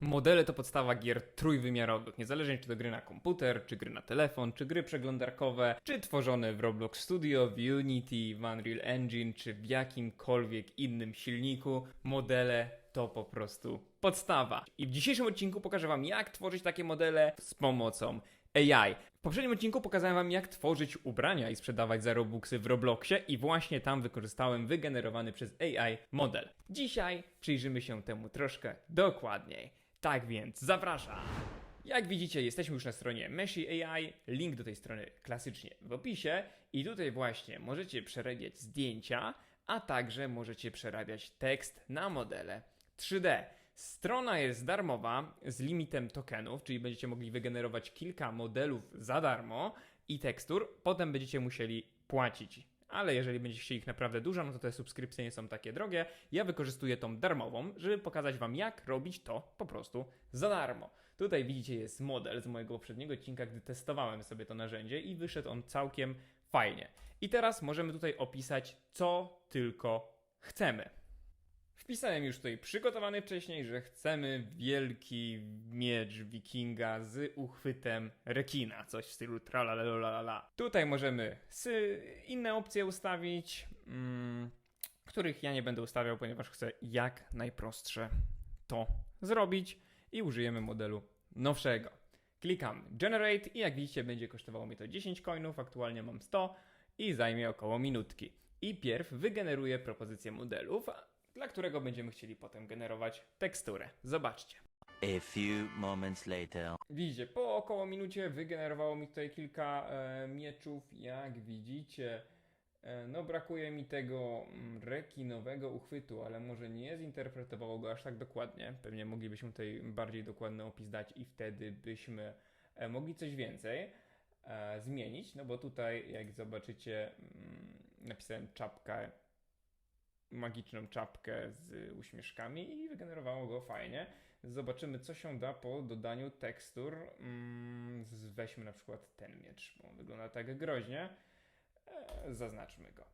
Modele to podstawa gier trójwymiarowych, niezależnie czy to gry na komputer, czy gry na telefon, czy gry przeglądarkowe, czy tworzone w Roblox Studio, w Unity, w Unreal Engine, czy w jakimkolwiek innym silniku. Modele to po prostu podstawa. I w dzisiejszym odcinku pokażę Wam, jak tworzyć takie modele z pomocą AI. W poprzednim odcinku pokazałem Wam, jak tworzyć ubrania i sprzedawać za Robuxy w Robloxie i właśnie tam wykorzystałem wygenerowany przez AI model. Dzisiaj przyjrzymy się temu troszkę dokładniej. Tak więc zapraszam! Jak widzicie, jesteśmy już na stronie Meshi AI, link do tej strony klasycznie w opisie i tutaj właśnie możecie przerabiać zdjęcia, a także możecie przerabiać tekst na modele 3D. Strona jest darmowa z limitem tokenów, czyli będziecie mogli wygenerować kilka modelów za darmo i tekstur, potem będziecie musieli płacić. Ale jeżeli będziecie chcieli ich naprawdę dużo, no to te subskrypcje nie są takie drogie. Ja wykorzystuję tą darmową, żeby pokazać Wam, jak robić to po prostu za darmo. Tutaj widzicie jest model z mojego poprzedniego odcinka, gdy testowałem sobie to narzędzie i wyszedł on całkiem fajnie. I teraz możemy tutaj opisać, co tylko chcemy. Wpisałem już tutaj przygotowany wcześniej, że chcemy wielki miecz wikinga z uchwytem rekina. Coś w stylu tralalalala. Tutaj możemy inne opcje ustawić, których ja nie będę ustawiał, ponieważ chcę jak najprostsze to zrobić i użyjemy modelu nowszego. Klikam Generate i jak widzicie będzie kosztowało mi to 10 coinów, aktualnie mam 100 i zajmie około minutki. I pierw wygeneruję propozycję modelów, dla którego będziemy chcieli potem generować teksturę. Zobaczcie. A few moments later. Widzicie, po około minucie wygenerowało mi tutaj kilka mieczów. Jak widzicie, no brakuje mi tego rekinowego uchwytu, ale może nie zinterpretowało go aż tak dokładnie. Pewnie moglibyśmy tutaj bardziej dokładny opis dać i wtedy byśmy mogli coś więcej zmienić, no bo tutaj jak zobaczycie napisałem czapkę, magiczną czapkę z uśmieszkami i wygenerowało go fajnie. Zobaczymy, co się da po dodaniu tekstur. Weźmy na przykład ten miecz, bo on wygląda tak groźnie. Zaznaczmy go.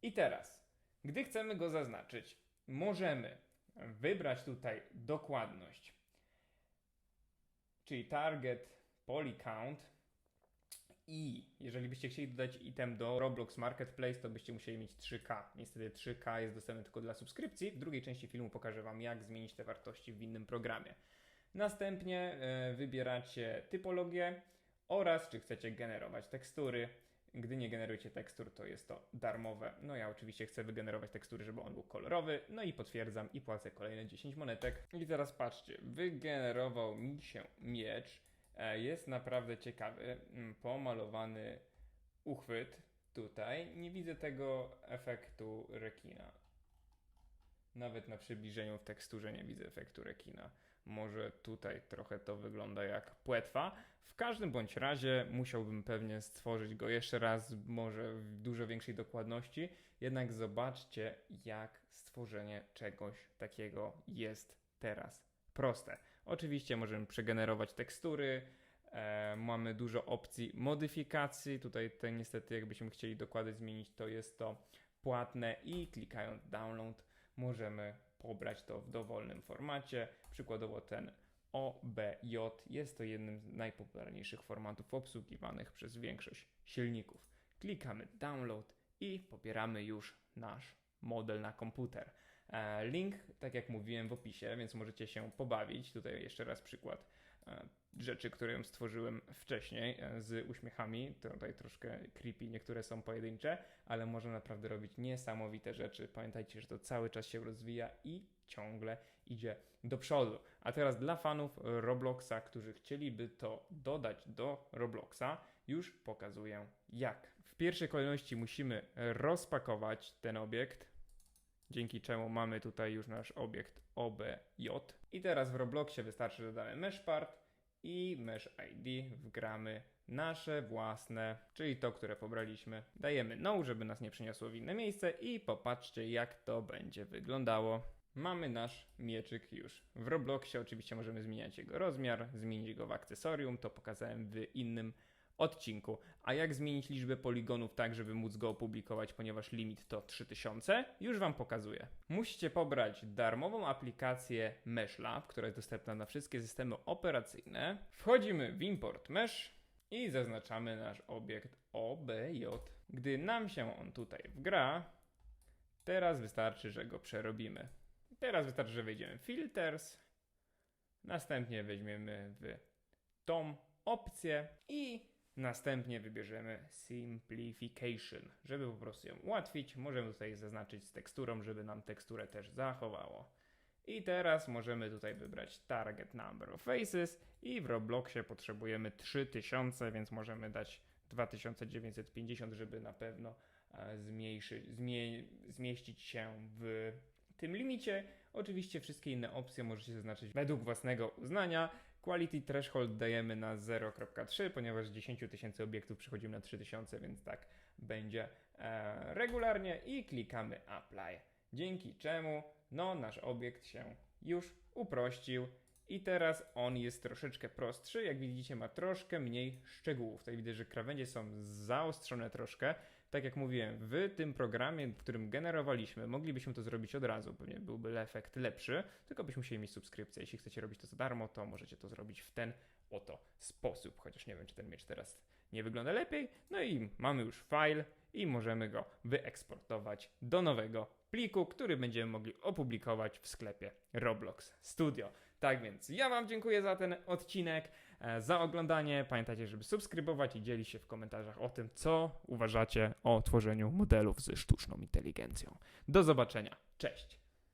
I teraz, gdy chcemy go zaznaczyć, możemy wybrać tutaj dokładność, czyli target, poly count. I jeżeli byście chcieli dodać item do Roblox Marketplace, to byście musieli mieć 3K. Niestety 3K jest dostępne tylko dla subskrypcji. W drugiej części filmu pokażę Wam, jak zmienić te wartości w innym programie. Następnie wybieracie typologię oraz czy chcecie generować tekstury. Gdy nie generujecie tekstur, to jest to darmowe. No ja oczywiście chcę wygenerować tekstury, żeby on był kolorowy. No i potwierdzam i płacę kolejne 10 monetek. I teraz patrzcie, wygenerował mi się miecz. Jest naprawdę ciekawy, pomalowany uchwyt tutaj. Nie widzę tego efektu rekina. Nawet na przybliżeniu w teksturze nie widzę efektu rekina. Może tutaj trochę to wygląda jak płetwa. W każdym bądź razie musiałbym pewnie stworzyć go jeszcze raz, może w dużo większej dokładności. Jednak zobaczcie, jak stworzenie czegoś takiego jest teraz proste. Oczywiście możemy przegenerować tekstury, mamy dużo opcji modyfikacji, tutaj niestety jakbyśmy chcieli dokłady zmienić, to jest to płatne i klikając download możemy pobrać to w dowolnym formacie, przykładowo ten OBJ jest to jednym z najpopularniejszych formatów obsługiwanych przez większość silników. Klikamy download i pobieramy już nasz model na komputer. Link, tak jak mówiłem w opisie, więc możecie się pobawić. Tutaj jeszcze raz przykład rzeczy, które stworzyłem wcześniej z uśmiechami. Tutaj troszkę creepy, niektóre są pojedyncze, ale można naprawdę robić niesamowite rzeczy. Pamiętajcie, że to cały czas się rozwija i ciągle idzie do przodu. A teraz dla fanów Robloxa, którzy chcieliby to dodać do Robloxa, już pokazuję jak. W pierwszej kolejności musimy rozpakować ten obiekt, dzięki czemu mamy tutaj już nasz obiekt OBJ. I teraz w Robloxie wystarczy, że damy meshpart i mesh ID wgramy nasze własne, czyli to, które pobraliśmy. Dajemy no, żeby nas nie przeniosło w inne miejsce i popatrzcie, jak to będzie wyglądało. Mamy nasz mieczyk już w Robloxie. Oczywiście możemy zmieniać jego rozmiar, zmienić go w akcesorium, to pokazałem w innym odcinku. A jak zmienić liczbę poligonów tak, żeby móc go opublikować, ponieważ limit to 3000, już Wam pokazuję. Musicie pobrać darmową aplikację MeshLab, która jest dostępna na wszystkie systemy operacyjne. Wchodzimy w import mesh i zaznaczamy nasz obiekt OBJ. Gdy nam się on tutaj wgra, teraz wystarczy, że go przerobimy. Teraz wystarczy, że wejdziemy w Filters, następnie weźmiemy w tą opcję i następnie wybierzemy Simplification. Żeby po prostu ją ułatwić, możemy tutaj zaznaczyć z teksturą, żeby nam teksturę też zachowało. I teraz możemy tutaj wybrać Target Number of Faces i w Robloxie potrzebujemy 3000, więc możemy dać 2950, żeby na pewno zmieścić się w tym limicie. Oczywiście wszystkie inne opcje możecie zaznaczyć według własnego uznania. Quality Threshold dajemy na 0.3, ponieważ z 10 000 obiektów przechodzimy na 3000, więc tak będzie regularnie i klikamy Apply. Dzięki czemu nasz obiekt się już uprościł i teraz on jest troszeczkę prostszy. Jak widzicie, ma troszkę mniej szczegółów. Tutaj widzę, że krawędzie są zaostrzone troszkę. Tak jak mówiłem, w tym programie, w którym generowaliśmy, moglibyśmy to zrobić od razu, pewnie byłby efekt lepszy, tylko byśmy musieli mieć subskrypcję. Jeśli chcecie robić to za darmo, to możecie to zrobić w ten oto sposób, chociaż nie wiem, czy ten miecz teraz nie wygląda lepiej. No i mamy już file i możemy go wyeksportować do nowego pliku, który będziemy mogli opublikować w sklepie Roblox Studio. Tak więc ja Wam dziękuję za ten odcinek, za oglądanie. Pamiętajcie, żeby subskrybować i dzielić się w komentarzach o tym, co uważacie o tworzeniu modelów ze sztuczną inteligencją. Do zobaczenia. Cześć!